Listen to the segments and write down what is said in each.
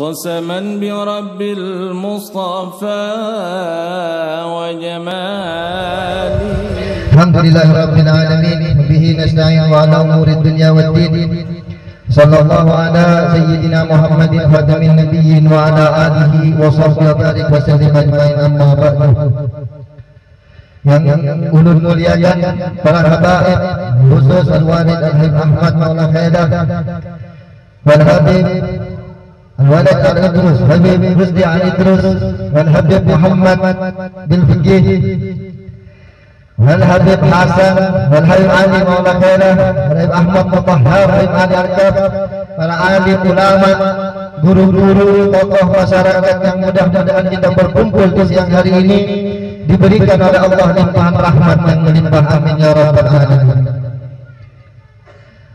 قسما برب المصطفى وجماله. الحمد لله رب العالمين وبه نستعين على امور الدنيا والدين. صلى الله على سيدنا محمد خاتم النبيين وعلى اله وصحبه وبارك وسلم اجمعين. Amma ba'du. Yang ulun muliakan para habaib khusus Al-Walid Al-Habib Ahmad Maula Khaidah wal Habib Al-Walid Al-Idrus Habib Rusdi Al-Idrus wal Habib Muhammad bin Fiqih wal Habib Hasan wal Habib Ali Maula Khaidah Habib Ahmad Mutahhar Habib Ali Al-Kaf, para alim ulama, guru-guru, tokoh masyarakat yang mudah-mudahan kita berkumpul di siang hari ini diberikan oleh Allah limpahan rahmat yang melimpah, amin ya rabbal alamin.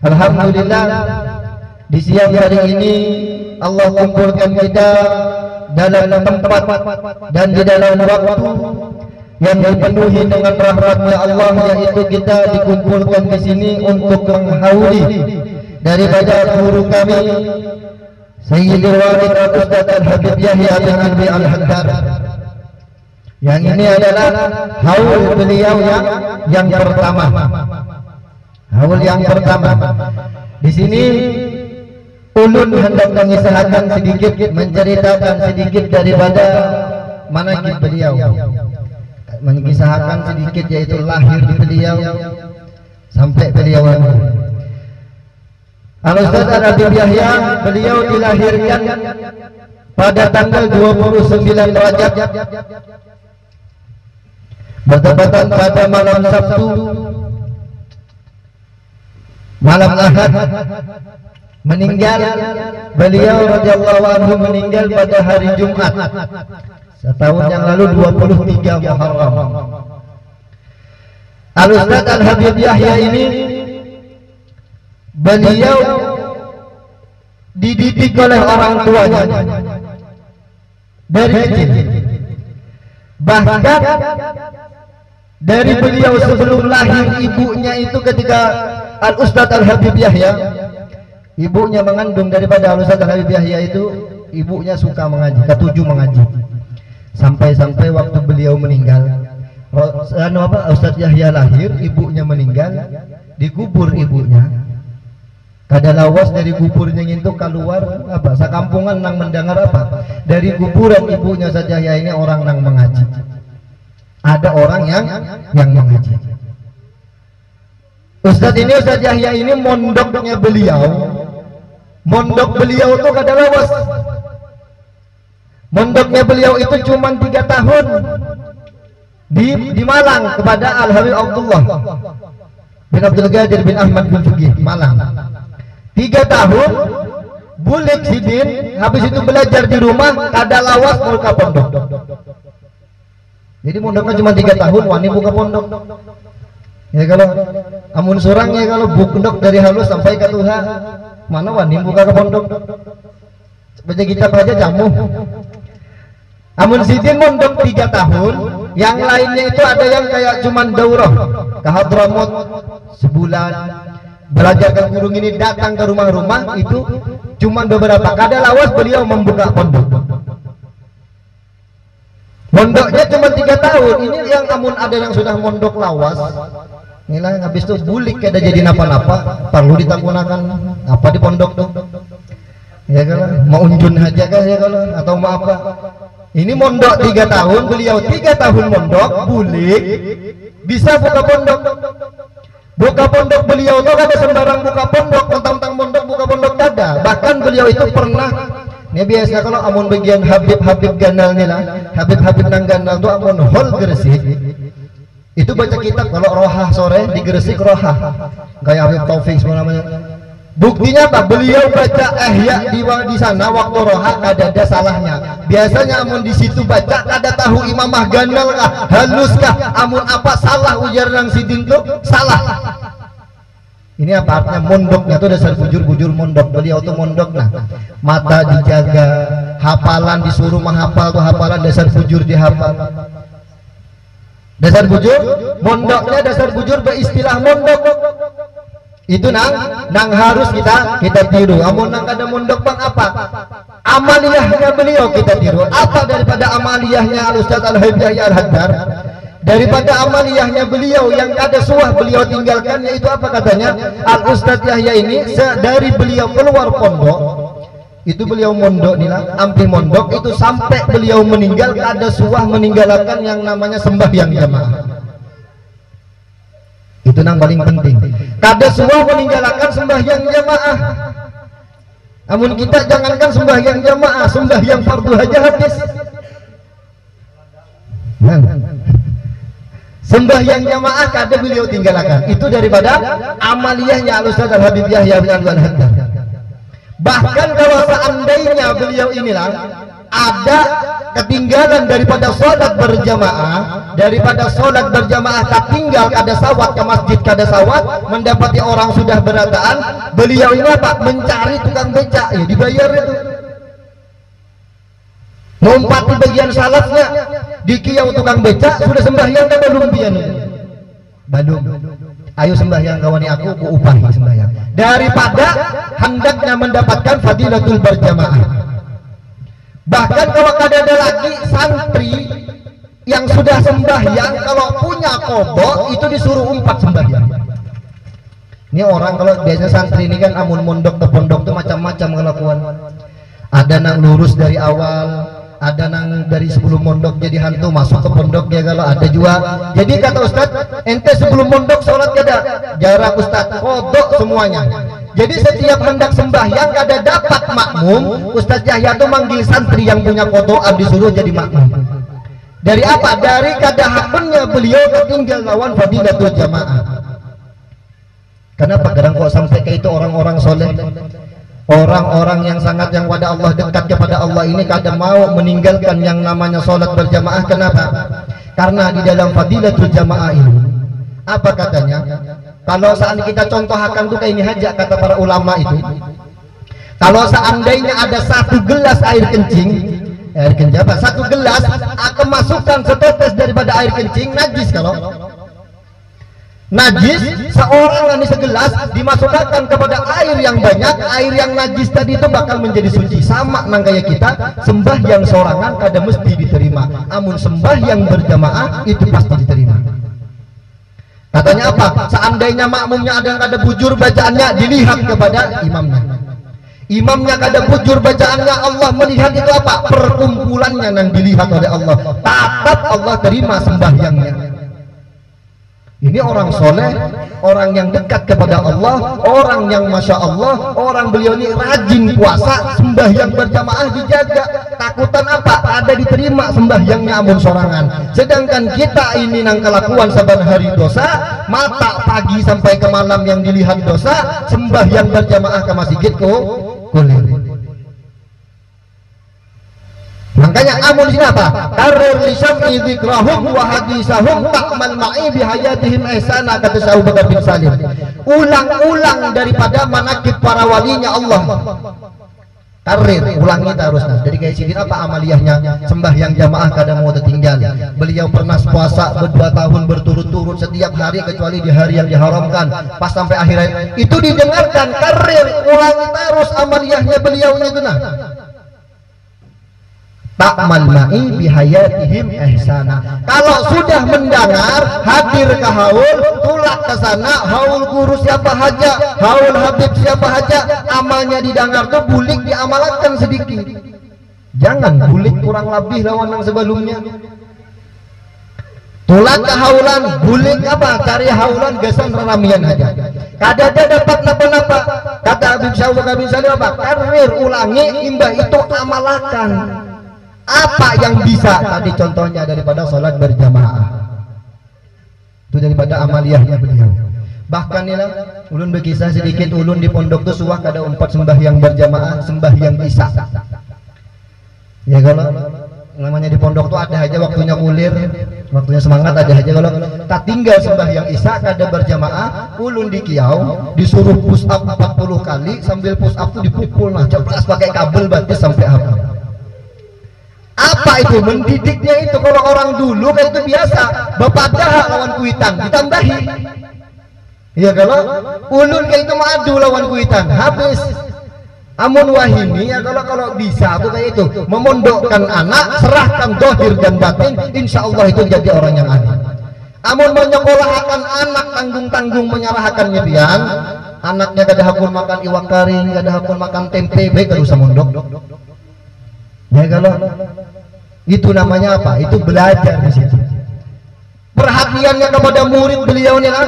Alhamdulillah, di siang hari ini Allah kumpulkan kita dalam tempat dan di dalam waktu yang dipenuhi dengan rahmatnya Allah, yaitu kita dikumpulkan di sini untuk menghauli daripada guru kami Sayyidul Walid Al-Ustaz Al-Habib Yahya bin Alwi Al-Haddad. Yang ini adalah haul beliau yang pertama. Haul yang pertama. Di sini ulun hendak mengisahkan sedikit, menceritakan sedikit daripada manaqib beliau. Mengisahkan sedikit yaitu lahir beliau sampai beliau Al-Ustaz Al-Habib Yahya, beliau dilahirkan pada tanggal 29 Rajab bertepatan pada malam Sabtu, malam Ahad. Meninggal beliau radhiyallahu anhu meninggal pada hari Jumat setahun yang lalu, 23 Muharram. Al-Ustaz Al-Habib Yahya ini beliau dididik oleh orang tuanya dari kecil. Bahkan dari beliau sebelum lahir, ibunya itu ketika Al-Ustaz Al-Habib Yahya, ibunya mengandung daripada Al-Ustaz Al-Habib Yahya itu, ibunya suka mengaji, ketujuh mengaji. Sampai-sampai waktu beliau meninggal, Ustaz Yahya lahir, ibunya meninggal, dikubur ibunya. Kada lawas dari kuburnya itu keluar apa? Sakampungan nang mendengar apa? Dari kuburan ibunya saja ya ini orang nang mengaji. Ada orang yang mengaji. Ustaz Yahya ini mondoknya beliau. Mondok beliau itu kada lawas. Mondoknya beliau itu cuma 3 tahun di Malang kepada Al-Habib Abdullah bin Abdul Qadir bin Ahmad bin Fiqih Malang. 3 tahun bulik sidin, habis itu belajar di rumah, kada lawas mau ke pondok. Jadi mondoknya cuma 3 tahun, wani buka pondok. Ya kalau amun surang ya kalau pondok dari halus sampai ke Tuhan, mana wani buka ke pondok. Baca kitab aja jamu. Amun sidin mondok 3 tahun, yang lainnya itu ada yang kayak cuman daurah ke Hadramut sebulan. Belajar ke guru ini, datang ke rumah-rumah itu cuma beberapa. Kada lawas beliau membuka pondok. Mondoknya cuma 3 tahun. Ini yang amun ada yang sudah mondok lawas, inilah yang habis itu bulik kada jadi napa-napa, perlu ditakunakan apa di pondok tuh. Ya kalau mau unjun aja kah ya kalau atau mau apa? Ini mondok 3 tahun, beliau 3 tahun mondok, bulik, bisa buka pondok. Buka pondok beliau itu kada sembarang buka pondok, tentang mondok buka pondok kada. Bahkan beliau itu pernah, ini biasa kalau amun bagian Habib Ganal nih lah, Habib nang Ganal itu amun hol Gresik, itu baca kitab kalau rohah sore di Gresik rohah, kayak Habib Taufik namanya. Buktinya apa? Beliau baca ihya di sana waktu rohah kada ada salahnya. Biasanya amun di situ baca kada tahu imamah ganal kah, halus kah, amun apa salah ujar nang sidin tuh salah. Ini apa artinya? Mondoknya itu dasar bujur mondok. Beliau tuh mondok nah, mata dijaga, hafalan disuruh menghafal tuh hafalan dasar bujur dihafal. Dasar bujur, mondoknya dasar bujur beristilah mondok. Itu nang harus kita tiru. Amun nang kada mondok bang apa? Amaliyahnya beliau kita tiru. Apa daripada amaliyahnya Al Ustaz Al Habib Yahya Al Haddad? Daripada amaliyahnya beliau yang kada suah beliau tinggalkan, yaitu apa katanya? Al Ustaz Yahya ini dari beliau keluar pondok, itu beliau mondok nila, ampli mondok itu sampai beliau meninggal kada suah meninggalkan yang namanya sembahyang jamaah. Itu yang paling penting. Kada suah meninggalkan sembahyang jamaah. Namun kita jangankan sembahyang jamaah, sembahyang fardu aja habis. Sembahyang jamaah kada beliau tinggalkan. Itu daripada amaliyahnya Al Ustaz Al Habib Yahya Al Haddad. Bahkan kalau seandainya beliau inilah ada ketinggalan daripada sholat berjamaah, tertinggal kada sawat ke masjid, kada sawat mendapati orang sudah berataan, beliau ini apa? Mencari tukang beca, ya dibayar itu. Ngumpati bagian salafnya di kiau tukang beca, sudah sembahyang kan belum pian? Belum. Ayo sembahyang kawani aku upahi sembahyang. Daripada hendaknya mendapatkan fadilatul berjamaah. Bahkan kalau kada ada lagi santri yang sudah sembahyang, kalau punya kodok itu disuruh umpat sembahyang. Ini orang kalau biasanya santri ini kan amun mondok ke pondok tuh macam-macam kelakuan. Ada nang lurus dari awal, ada nang dari sebelum mondok jadi hantu masuk ke pondok ya, kalau ada juga. Jadi kata Ustaz, ente sebelum mondok sholat kada? Jarak Ustaz, kodok semuanya. Jadi setiap hendak sembahyang kada dapat makmum, Ustaz Yahya tuh manggil santri yang punya kodokan disuruh jadi makmum. Dari apa? Dari kada hakunnya beliau ketinggal lawan fadilatul jamaah. Kenapa kadang kok sampai ke itu orang-orang soleh, orang-orang yang sangat yang pada Allah, dekat kepada Allah ini kada mau meninggalkan yang namanya sholat berjamaah. Kenapa? Karena di dalam fadilatul jamaah ini apa katanya? Kalau seandainya kita contohkan tuh kayak ini aja kata para ulama itu. Kalau seandainya ada satu gelas air kencing apa? Satu gelas akan masukkan setetes daripada air kencing najis. Kalau najis seorang ini segelas dimasukkan kepada air yang banyak, air yang najis tadi itu bakal menjadi suci. Sama nang kayak kita sembahyang sorangan kada mesti diterima, amun sembahyang berjamaah itu pasti diterima. Katanya apa? Seandainya makmumnya ada yang kada bujur bacaannya, dilihat kepada imamnya. Imamnya kada bujur bacaannya, Allah melihat itu apa? Perkumpulannya yang dilihat oleh Allah. Tetap Allah terima sembahyangnya. Ini orang soleh, orang yang dekat kepada Allah, orang yang masya Allah, orang beliau ini rajin puasa, sembahyang berjamaah dijaga. Takutan apa? Ada diterima sembahyangnya amun sorangan. Sedangkan kita ini nang kelakuan saban hari dosa, mata pagi sampai ke malam yang dilihat dosa, sembahyang berjamaah ke masjid kulir. Makanya amun sini apa? Karrir lisam'i dzikrahum wa hadisahum ta'mal ma'i bihayatihim ihsana, kata Syekh Abu Bakar bin Salim. Ulang-ulang daripada manakib para walinya Allah. Karrir, ulangi terusnya. Jadi kayak sini apa amaliyahnya? Sembahyang jamaah kada mau tertinggal. Beliau pernah puasa 2 tahun berturut-turut setiap hari kecuali di hari yang diharamkan. Pas sampai akhirnya itu didengarkan, karrir, ulangi terus amaliyahnya beliau itu nah. Ta'mal ma'i bihayatihim ihsana. Kalau sudah mendengar, hadir ke haul, tulak ke sana, haul guru siapa haja, haul habib siapa haja, amalnya didengar tuh bulik diamalkan sedikit. Jangan bulik kurang lebih lawan yang sebelumnya. Tulak ke haulan, bulik apa? Cari haulan gasan ramian aja. Kada ada dapat napa-napa. Kata Habib Syekh bin Salim apa? Karrir, ulangi, imbah itu amalakan. Apa yang bisa tadi contohnya daripada sholat berjamaah itu daripada amaliyahnya beliau. Bahkan inilah ulun berkisah sedikit, ulun di pondok tuh suah kada umpat sembahyang berjamaah, sembahyang isya. Ya kalau namanya di pondok tuh ada aja waktunya kulir, waktunya semangat ada aja. Kalau tak tinggal sembahyang isya kada berjamaah, ulun di kiau disuruh push up 40 kali, sambil push up tuh dipukul nah ceplas pakai kabel batis sampai apa. Apa itu? Mendidiknya itu. Kalau orang dulu kan itu biasa bapak dahak lawan kuitan ditambahi. Ya kalau ulun kayak itu madu lawan kuitan habis. Amun wahini ya kalau bisa tuh kayak itu memondokkan anak, serahkan dohir dan batin, insya Allah itu jadi orang yang adil. Amun menyekolahkan anak tanggung-tanggung menyerahkan nyebian, anaknya kada hakul makan iwak kering, kada hakul makan tempe, baik kada usah mondok. Ya kalau itu namanya apa? Itu belajar di situ. Perhatiannya kepada murid beliau nih lah.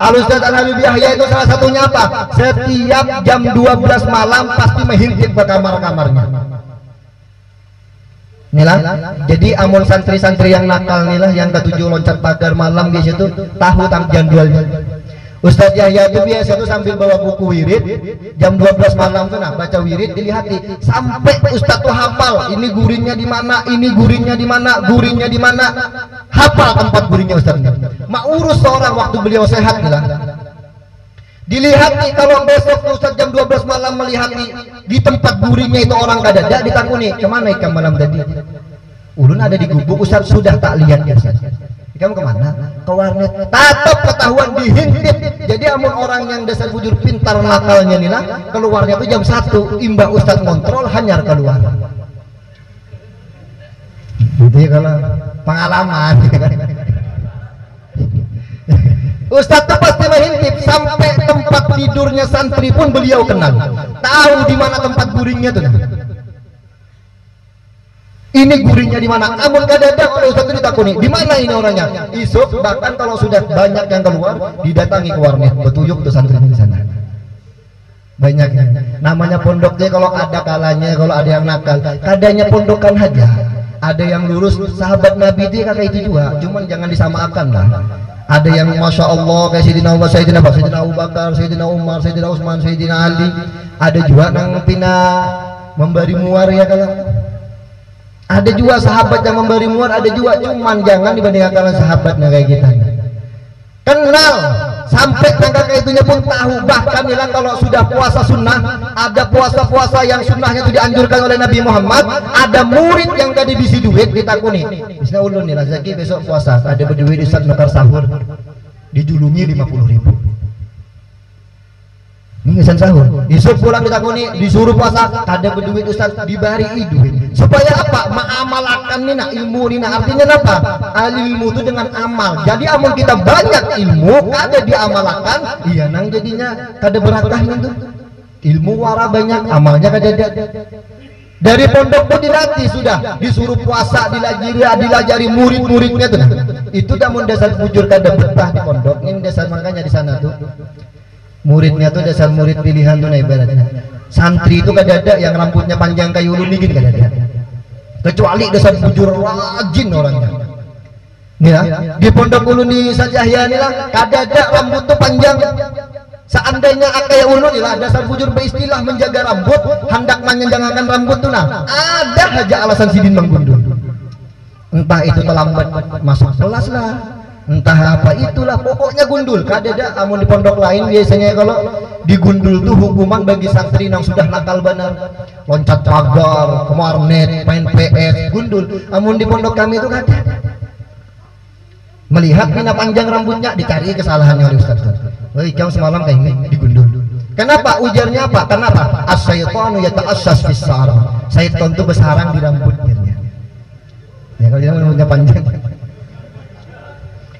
Al-Ustaz Al-Habib Yahya itu salah satunya apa? Setiap jam 12 malam pasti mengintip ke kamar-kamarnya. Inilah. Jadi amun santri-santri yang nakal inilah yang ketujuh loncat pagar malam biasa itu tahu jadwalnya. Ustaz Yahya itu biasa itu sambil bawa buku wirid jam 12 malam tuh nah baca wirid dilihati sampai Ustaz tuh hafal ini guringnya di mana, ini guringnya di mana, guringnya di mana, hafal tempat guringnya Ustaz. Mak urus seorang waktu beliau sehat lah. Dilihati kalau besok Ustaz jam 12 malam melihati di tempat guringnya itu orang kadada ditakuni kemana ikan malam tadi? Ulun ada di gubuk Ustaz sudah tak lihat ya Ustaz. Kamu kemana? Ke warnet. Tatap ketahuan dihintip. Jadi amun orang yang dasar bujur pintar nakalnya nih lah, keluarnya itu jam 1, imbah Ustaz kontrol hanyar keluar. Gitu ya kalau pengalaman. Ustaz tuh pasti mengintip sampai tempat tidurnya santri pun beliau kenal. Tahu di mana tempat guringnya tuh. Ini guringnya di mana? Amun kadang oleh Ustaz itu ditakuni, di mana ini orangnya? Isuk bahkan kalau sudah banyak yang keluar, didatangi ke warnet, betuyuk tuh santrinya di sana. Banyak. Namanya pondoknya kalau ada kalanya, kalau ada yang nakal, kadangnya pondokan aja. Ada yang lurus, sahabat Nabi dia kakak itu juga, cuman jangan disamakan lah. Ada yang masya Allah kayak Sayyidina Umar, Sayyidina Abu Bakar, Sayyidina Umar, Sayyidina Utsman, Sayyidina Ali. Ada juga nang pina memberi muar ya kalau. Ada juga sahabat yang memberi muar, ada juga cuman jangan dibandingkan sahabatnya kayak kita. Kenal sampai kakak itunya pun tahu, bahkan bilang kalau sudah puasa sunnah, ada puasa-puasa yang sunnahnya itu dianjurkan oleh Nabi Muhammad, ada murid yang tadi bisi duit ditakuni. Bisna ulun nih Zaki besok puasa, ada berduit di saat nukar sahur, dijulungi 50.000. Ini ngesan sahur, besok pulang ditakuni, disuruh puasa, ada berduit Ustaz, dibari duit. Supaya apa? Ma'amalakan nina ilmu nina, artinya apa? Ilmu itu dengan amal. Jadi amun kita banyak ilmu, ada diamalkan, iya nang jadinya kada berakah itu. Ilmu wara banyak, amalnya kada ada. Dari pondok pun dilatih sudah, disuruh puasa, dilajari murid-muridnya tuh. Itu namun dasar bujur kada betah di pondok. Ini dasar makanya di sana tuh. Muridnya tuh dasar murid pilihan tuh nah ibaratnya. Santri itu kada ada yang rambutnya panjang kayak ulun ini kada ada. Kecuali dasar bujur rajin orangnya. Ya, di pondok ulun di Sajahya ini lah kada ada rambut tuh panjang. Seandainya kayak ulun lah dasar bujur beristilah menjaga rambut, hendak menyenjangakan rambut tuh nah. Ada aja alasan sidin menggundul. Entah itu terlambat masuk kelas lah. Entah apa itulah pokoknya gundul. Kadada amun di pondok lain biasanya kalau digundul tuh hukuman bagi santri yang sudah nakal benar, loncat pagar, ke warnet, main PS, gundul. Amun di pondok kami itu kada. Melihat mina panjang rambutnya dicari kesalahannya oleh Ustaz. Woi kamu semalam kayak ini digundul. Kenapa? Ujarnya apa? Kenapa? As-syaitanu yata'assas fis sa'ar. Syaitan itu bersarang di rambutnya. Ya kalau dia rambutnya panjang.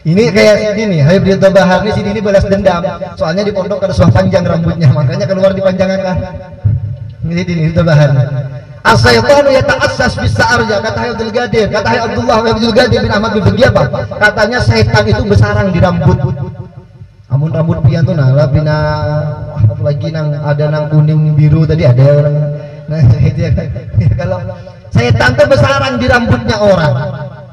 Ini kayak gini, Habib Ridho Bahar nih sini ini balas dendam. Soalnya di pondok ada suah panjang rambutnya, makanya keluar dipanjangkan. Ini Ridho Bahar. As-syaitanu yata'assas bis sa'arja, kata Habib Abdul Qadir, kata Habib Abdullah Abdul Qadir bin Ahmad bin Bagi apa? Katanya setan itu bersarang di rambut. Amun rambut pian tuh nah, bina apalagi nang ada nang kuning biru tadi ada orang. Nah, itu ya. Kalau setan tuh bersarang di rambutnya orang.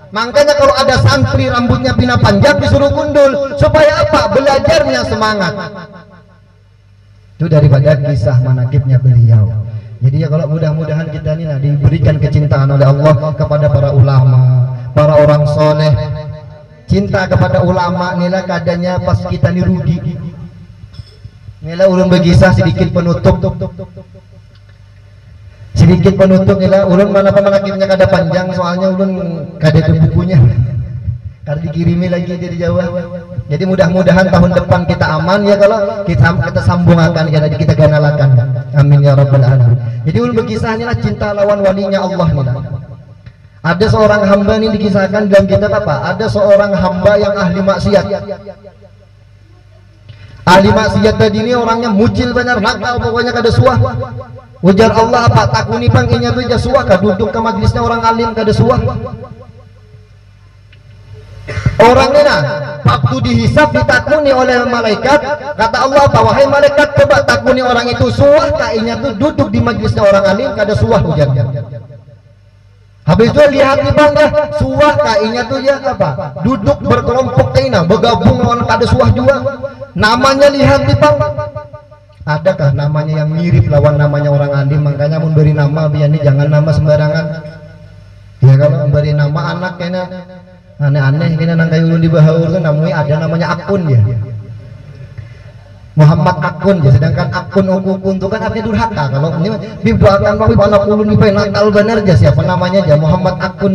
Makanya kalau ada santri rambutnya pina panjang disuruh gundul supaya apa? Belajarnya semangat. Itu daripada kisah manakibnya beliau. Jadi ya kalau mudah-mudahan kita ini nah, diberikan kecintaan oleh Allah kepada para ulama, para orang soleh. Cinta kepada ulama inilah kadanya pas kita ini rugi. Inilah ulun berkisah sedikit penutup. Sedikit penutup inilah ulun mana manakibnya kada panjang soalnya ulun kada ada bukunya. Karena dikirimi lagi dari Jawa. Jadi mudah-mudahan tahun depan kita aman ya, kalau kita sambungkan, kita ganalakan. Amin ya rabbal alamin. Jadi ulun berkisahnya cinta lawan walinya Allah nih. Ada seorang hamba ini dikisahkan dalam kitab apa? Ada seorang hamba yang ahli maksiat. Ahli maksiat tadi ini orangnya mucil benar, nakal pokoknya kada suah. Ujar Allah apa? Takuni pang inya tu ja suah ka duduk ke majlisnya orang alim kada suah. Orang ini nah, waktu dihisab ditakuni oleh malaikat, kata Allah apa? Wahai malaikat, coba takuni orang itu suah kainya tuh duduk di majlisnya orang alim kada suah ujarnya. Habis itu lihat nih bang ya, suah kainya tuh ya apa? Duduk berkelompok kaina, bergabung lawan kada suah juga. Namanya lihat nih bang. Adakah namanya yang mirip lawan namanya orang alim? Makanya mun beri nama biar ini jangan nama sembarangan. Ya kalau beri nama anak kena aneh-aneh kena nang kayu ulun di Bahaur tuh namanya ada namanya akun ya. Muhammad akun ya, sedangkan akun ukun itu kan artinya durhaka. Kalau ini dibuatkan tapi anak ulun di nakal bener aja siapa namanya aja Muhammad akun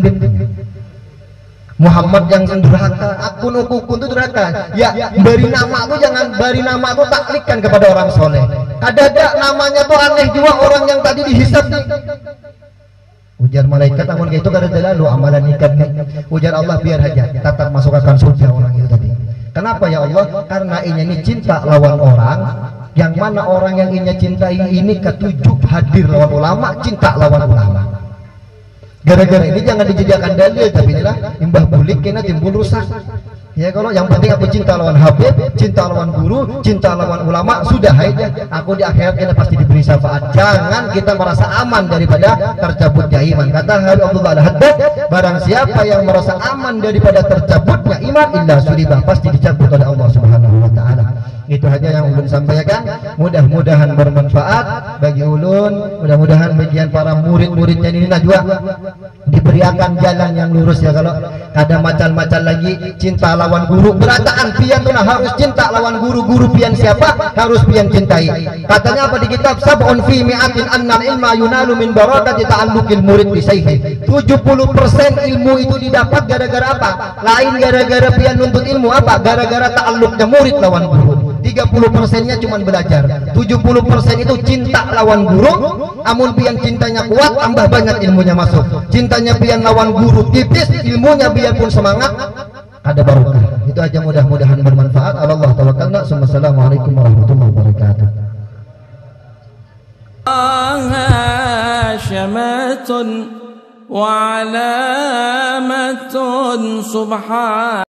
Muhammad yang durhaka, akun ukun itu durhaka. Ya, beri nama tuh jangan beri nama tuh taklidkan kepada orang soleh. Kadang-kadang namanya tuh aneh juga orang yang tadi dihisab nih. Ujar malaikat namun itu kada lalu amalan ikat nih. Ujar Allah biar aja tetap masukkan surga orang itu tadi. Kenapa ya Allah? Karena ini cinta lawan orang, yang mana orang yang inya cintai ini ketujuh hadir lawan ulama, cinta lawan ulama. Gara-gara ini jangan dijadikan dalil, tapi inilah imbah bulik kena timbul rusak. Ya kalau yang penting aku cinta lawan Habib, cinta lawan guru, cinta lawan ulama, sudah aja. Aku di akhirat kita pasti diberi syafaat. Jangan kita merasa aman daripada tercabutnya iman. Kata Habib Abdullah Al-Haddad, barang siapa yang merasa aman daripada tercabutnya iman, illa sulibah, pasti dicabut oleh Allah Subhanahu wa taala. Itu aja yang ulun sampaikan. Mudah-mudahan bermanfaat bagi ulun, mudah-mudahan bagian para murid-muridnya ini juga diberikan jalan yang lurus ya. Kalau ada macam-macam lagi cinta lawan guru, berataan pian tuh nah, harus cinta lawan guru. Guru pian siapa? Harus pian cintai. Katanya apa di kitab sab'un fi mi'atin annal ilma yunalu min barakati ta'alluqil murid bi sayhi. 70% ilmu itu didapat gara-gara apa? Lain gara-gara pian nuntut ilmu, apa? Gara-gara ta'alluqnya murid lawan guru. 30%-nya cuma belajar, 70% itu cinta lawan guru. Amun pian cintanya kuat, tambah banyak ilmunya masuk. Cintanya pian lawan guru tipis, ilmunya biarpun semangat ada barokah. Itu aja, mudah-mudahan bermanfaat. Allah tawakkalna. Assalamualaikum warahmatullahi wabarakatuh. syamatun wa alamatun subhan